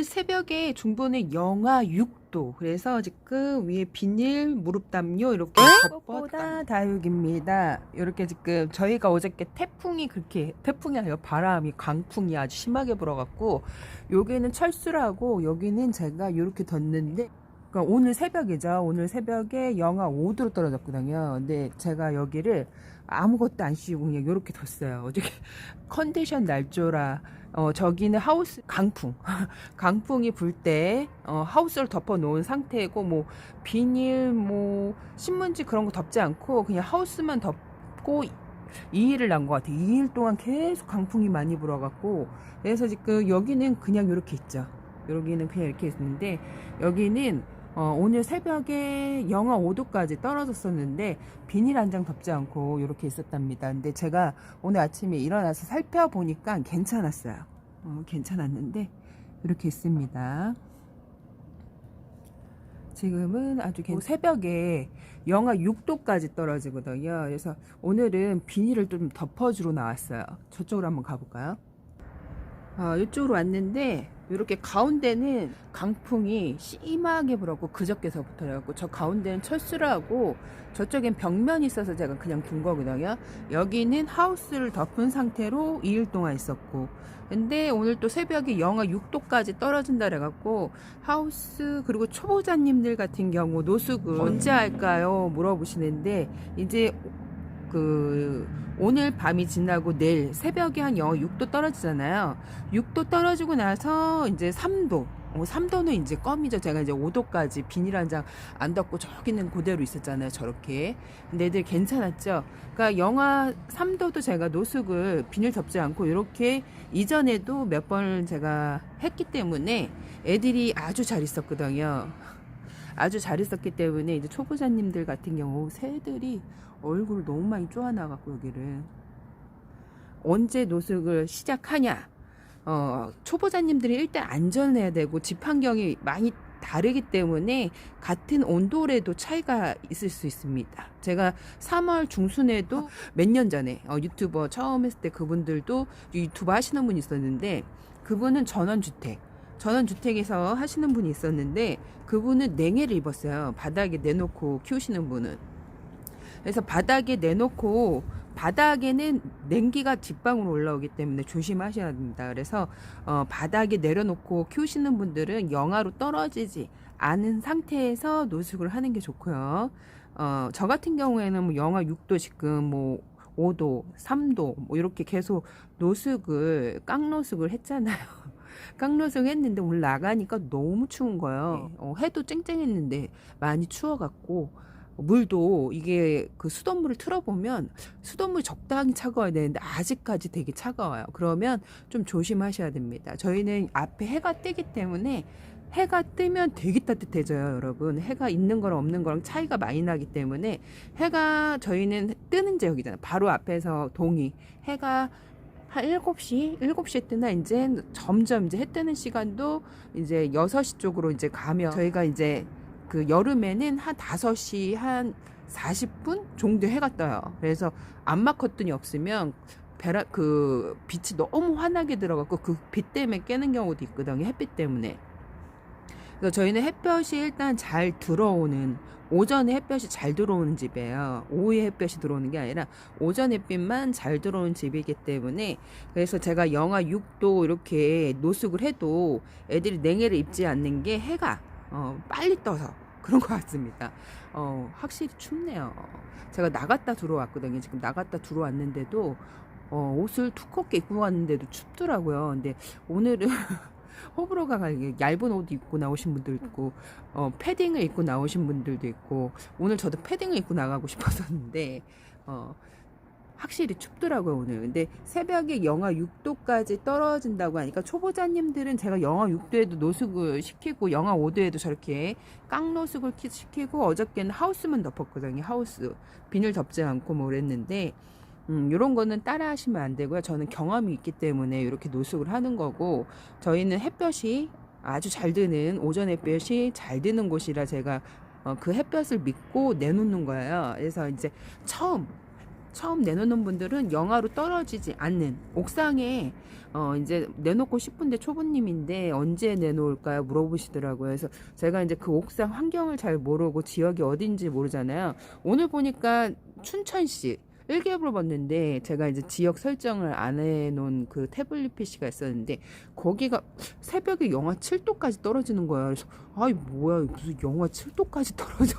오늘 새벽에 중부는 영하 6도. 그래서 지금 위에 비닐, 무릎 담요 이렇게 덮었다 다육입니다. 이렇게 지금 저희가 어저께 태풍이 아니라 바람이 강풍이 아주 심하게 불어갖고 여기는 철수라고 여기는 제가 이렇게 뒀는데 그러니까 오늘 새벽이죠. 오늘 새벽에 영하 5도로 떨어졌거든요. 근데 제가 여기를 아무것도 안 씌우고 그냥 이렇게 뒀어요. 어저께 컨디션 날조라 저기는 하우스 강풍 강풍이 불 때 하우스를 덮어 놓은 상태고 뭐 비닐 뭐 신문지 그런 거 덮지 않고 그냥 하우스만 덮고 2일을 난 것 같아요. 2일 동안 계속 강풍이 많이 불어갖고 그래서 지금 여기는 그냥 이렇게 있죠. 여기는 그냥 이렇게 있는데 여기는 오늘 새벽에 영하 5도까지 떨어졌었는데 비닐 한 장 덮지 않고 이렇게 있었답니다. 근데 제가 오늘 아침에 일어나서 살펴보니까 괜찮았어요. 괜찮았는데 이렇게 있습니다. 지금은 아주 새벽에 영하 6도까지 떨어지거든요. 그래서 오늘은 비닐을 좀 덮어주러 나왔어요. 저쪽으로 한번 가볼까요? 이쪽으로 왔는데 이렇게 가운데는 강풍이 심하게 불었고 그저께서부터 그래갖고 저 가운데는 철수라고 저쪽엔 벽면이 있어서 제가 그냥 둔 거거든요. 여기는 하우스를 덮은 상태로 2일 동안 있었고 근데 오늘 또 새벽에 영하 6도까지 떨어진다 그래갖고 하우스 그리고 초보자님들 같은 경우 노숙을 언제 할까요 물어보시는데 이제 오늘 밤이 지나고 내일 새벽에 한 영하 6도 떨어지잖아요. 6도 떨어지고 나서 이제 3도. 3도는 이제 껌이죠. 제가 이제 5도까지 비닐 한 장 안 덮고 저기는 그대로 있었잖아요. 저렇게. 근데 애들 괜찮았죠. 그러니까 영하 3도도 제가 노숙을 비닐 덮지 않고 이렇게 이전에도 몇 번을 제가 했기 때문에 애들이 아주 잘 있었거든요. 아주 잘 있었기 때문에 이제 초보자님들 같은 경우 새들이 얼굴을 너무 많이 쪼아나갖고 여기를 언제 노숙을 시작하냐 초보자님들이 일단 안전해야 되고 집 환경이 많이 다르기 때문에 같은 온도래도 차이가 있을 수 있습니다. 제가 3월 중순에도 몇 년 전에 유튜버 처음 했을 때 그분들도 유튜브 하시는 분이 있었는데 그분은 전원주택에서 하시는 분이 있었는데 그분은 냉해를 입었어요. 바닥에 내놓고 키우시는 분은. 그래서 바닥에 내놓고 바닥에는 냉기가 뒷방으로 올라오기 때문에 조심하셔야 됩니다. 그래서 바닥에 내려놓고 키우시는 분들은 영하로 떨어지지 않은 상태에서 노숙을 하는 게 좋고요. 저 같은 경우에는 뭐 영하 6도 지금 뭐 5도, 3도 뭐 이렇게 계속 깡노숙을 했잖아요. 깡노숙 했는데 오늘 나가니까 너무 추운 거예요. 해도 쨍쨍했는데 많이 추워갖고 물도 이게 그 수돗물을 틀어보면 수돗물이 적당히 차가워야 되는데 아직까지 되게 차가워요. 그러면 좀 조심하셔야 됩니다. 저희는 앞에 해가 뜨기 때문에 해가 뜨면 되게 따뜻해져요, 여러분. 해가 있는 거랑 없는 거랑 차이가 많이 나기 때문에 해가 저희는 뜨는 지역이잖아요. 바로 앞에서 동이 해가 한 7시에 뜨나 이제 점점 이제 해 뜨는 시간도 이제 6시 쪽으로 이제 가면 저희가 이제 그 여름에는 한 5시 한 40분 정도 해가 떠요. 그래서 암막 커튼이 없으면 그 빛이 너무 환하게 들어가고 그 빛 때문에 깨는 경우도 있거든요. 햇빛 때문에. 그래서 저희는 햇볕이 일단 잘 들어오는 오전에 햇볕이 잘 들어오는 집이에요. 오후에 햇볕이 들어오는 게 아니라 오전 햇빛만 잘 들어오는 집이기 때문에 그래서 제가 영하 6도 이렇게 노숙을 해도 애들이 냉해를 입지 않는 게 해가 빨리 떠서 그런 것 같습니다. 확실히 춥네요. 제가 나갔다 들어왔거든요. 지금 나갔다 들어왔는데도 옷을 두껍게 입고 왔는데도 춥더라고요. 근데 오늘은 호불호가 갈게 얇은 옷 입고 나오신 분들도 있고 패딩을 입고 나오신 분들도 있고 오늘 저도 패딩을 입고 나가고 싶었었는데 확실히 춥더라고요 오늘. 근데 새벽에 영하 6도까지 떨어진다고 하니까 초보자님들은 제가 영하 6도에도 노숙을 시키고 영하 5도에도 저렇게 깡노숙을 시키고 어저께는 하우스만 덮었거든요. 하우스 비닐 덮지 않고 뭐 그랬는데 이런 거는 따라 하시면 안 되고요. 저는 경험이 있기 때문에 이렇게 노숙을 하는 거고 저희는 햇볕이 아주 잘 드는 오전 햇볕이 잘 드는 곳이라 제가 그 햇볕을 믿고 내놓는 거예요. 그래서 이제 처음 처음 내놓는 분들은 영하로 떨어지지 않는 옥상에 이제 내놓고 싶은데 초보님인데 언제 내놓을까요? 물어보시더라고요. 그래서 제가 이제 그 옥상 환경을 잘 모르고 지역이 어딘지 모르잖아요. 오늘 보니까 춘천시 일개업으로 봤는데 제가 이제 지역 설정을 안 해놓은 그 태블릿 PC가 있었는데 거기가 새벽에 영하 7도까지 떨어지는 거야. 그래서 아이 뭐야 무슨 영하 7도까지 떨어져.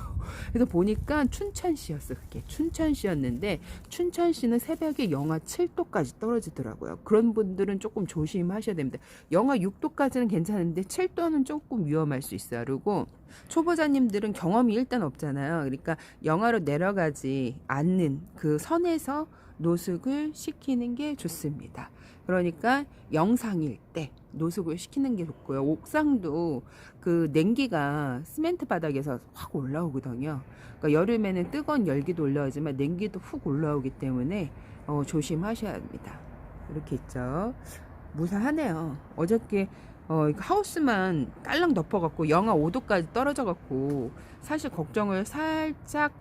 그래서 보니까 춘천시였어. 그게 춘천시였는데 춘천시는 새벽에 영하 7도까지 떨어지더라고요. 그런 분들은 조금 조심하셔야 됩니다. 영하 6도까지는 괜찮은데 7도는 조금 위험할 수 있어요. 그리고 초보자님들은 경험이 일단 없잖아요. 그러니까 영하로 내려가지 않는 그 선에서 노숙을 시키는 게 좋습니다. 그러니까 영상일 때 노숙을 시키는 게 좋고요. 옥상도 그 냉기가 시멘트 바닥에서 확 올라오거든요. 그러니까 여름에는 뜨거운 열기도 올라오지만 냉기도 훅 올라오기 때문에 조심하셔야 합니다. 이렇게 있죠. 무사하네요. 어저께 하우스만 딸랑 덮어갖고 영하 5도까지 떨어져갖고 사실 걱정을 살짝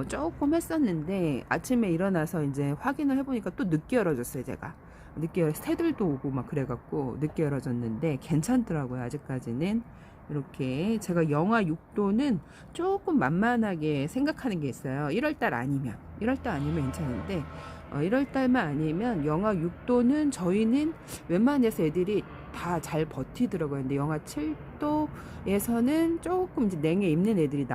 조금 했었는데 아침에 일어나서 이제 확인을 해보니까 또 늦게 열어졌어요. 제가 늦게 새들도 오고 막 그래갖고 늦게 열어졌는데 괜찮더라고요. 아직까지는. 이렇게 제가 영하 6도는 조금 만만하게 생각하는 게 있어요. 1월달 아니면 괜찮은데 1월달만 아니면 영하 6도는 저희는 웬만해서 애들이 다 잘 버티더라고요. 근데 영하 7도에서는 조금 이제 냉해 입는 애들이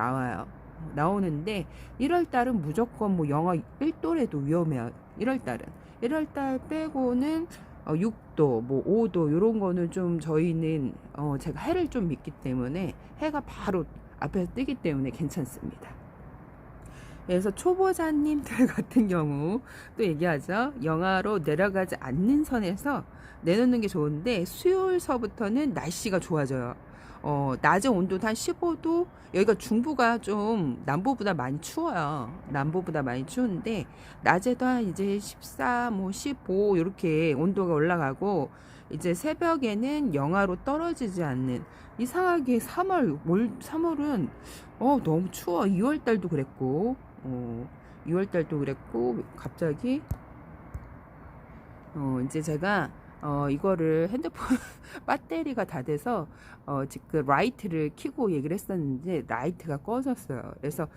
나오는데 1월달은 무조건 뭐 영하 1도라도 위험해요. 1월달 빼고는 6도, 뭐 5도 이런 거는 좀 저희는 제가 해를 좀 믿기 때문에 해가 바로 앞에서 뜨기 때문에 괜찮습니다. 그래서 초보자님들 같은 경우 또 얘기하죠. 영하로 내려가지 않는 선에서 내놓는 게 좋은데 수요일서부터는 날씨가 좋아져요. 낮에 온도도 한 15도, 여기가 중부가 좀 남부보다 많이 추워요. 남부보다 많이 추운데 낮에도 한 이제 14, 뭐 15 이렇게 온도가 올라가고 이제 새벽에는 영하로 떨어지지 않는 이상하게 3월은 너무 추워. 2월 달도 그랬고 2월 달도 그랬고 갑자기 이제 제가 이거를 핸드폰 배터리가 다 돼서 지금 라이트를 켜고 얘기를 했었는데 라이트가 꺼졌어요. 그래서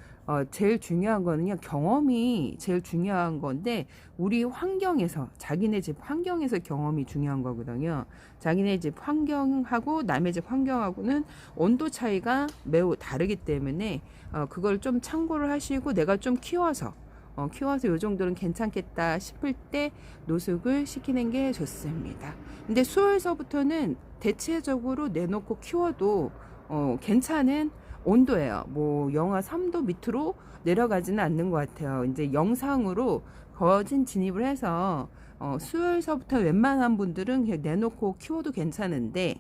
제일 중요한 거는요, 경험이 제일 중요한 건데 우리 환경에서 자기네 집 환경에서 경험이 중요한 거거든요. 자기네 집 환경하고 남의 집 환경하고는 온도 차이가 매우 다르기 때문에 그걸 좀 참고를 하시고 내가 좀 키워서 요 정도는 괜찮겠다 싶을 때 노숙을 시키는 게 좋습니다. 근데 수요일서부터는 대체적으로 내놓고 키워도 괜찮은 온도예요. 뭐 영하 3도 밑으로 내려가지는 않는 것 같아요. 이제 영상으로 거진 진입을 해서 수요일서부터 웬만한 분들은 그냥 내놓고 키워도 괜찮은데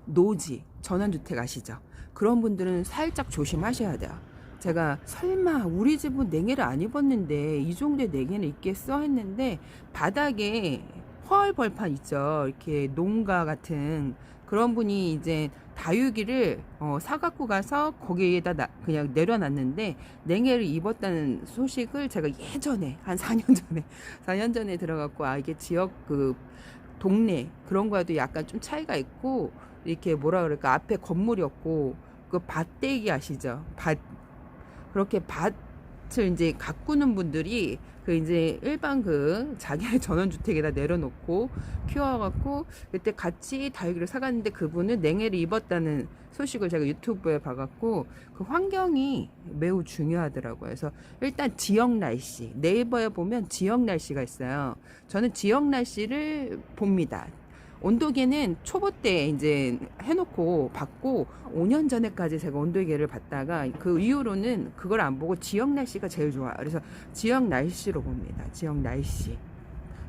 노지, 전원주택 아시죠? 그런 분들은 살짝 조심하셔야 돼요. 제가 설마 우리 집은 냉해를 안 입었는데 이 정도의 냉해는 있겠어 했는데 바닥에 화얼벌판 있죠. 이렇게 농가 같은 그런 분이 이제 다육이를 사갖고 가서 거기에다 그냥 내려놨는데 냉해를 입었다는 소식을 제가 예전에 한 4년 전에 들어갖고 이게 지역 그 동네 그런 거와도 약간 좀 차이가 있고 이렇게 뭐라 그럴까 앞에 건물이었고 그 밭대기 아시죠? 그렇게 밭을 이제 가꾸는 분들이 그 이제 일반 그 자기의 전원주택에다 내려놓고 키워갖고 그때 같이 다육이를 사갔는데 그분은 냉해를 입었다는 소식을 제가 유튜브에 봐갖고 그 환경이 매우 중요하더라고요. 그래서 일단 지역 날씨 네이버에 보면 지역 날씨가 있어요. 저는 지역 날씨를 봅니다. 온도계는 초보 때 이제 해놓고 봤고 5년 전에까지 제가 온도계를 봤다가 그 이후로는 그걸 안 보고 지역 날씨가 제일 좋아요. 그래서 지역 날씨로 봅니다. 지역 날씨,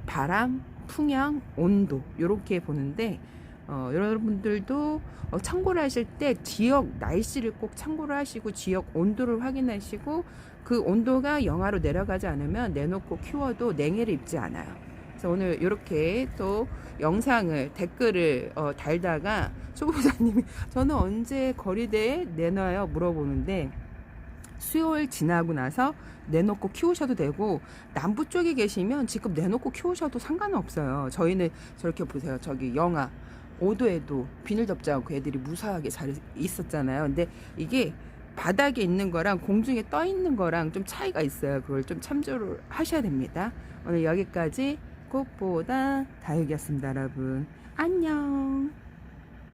바람, 풍향, 온도 이렇게 보는데 여러분들도 참고를 하실 때 지역 날씨를 꼭 참고를 하시고 지역 온도를 확인하시고 그 온도가 영하로 내려가지 않으면 내놓고 키워도 냉해를 입지 않아요. 그래서 오늘 이렇게 또 영상을 댓글을 달다가 초보자님이 저는 언제 거리대에 내놔요 물어보는데 수요일 지나고 나서 내놓고 키우셔도 되고, 남부 쪽에 계시면 지금 내놓고 키우셔도 상관은 없어요. 저희는 저렇게 보세요. 저기 영하 5도에도 비닐 덮지 않고 애들이 무사하게 잘 있었잖아요. 근데 이게 바닥에 있는 거랑 공중에 떠 있는 거랑 좀 차이가 있어요. 그걸 좀 참조를 하셔야 됩니다. 오늘 여기까지 꽃보다 다육이었습니다, 여러분. 안녕.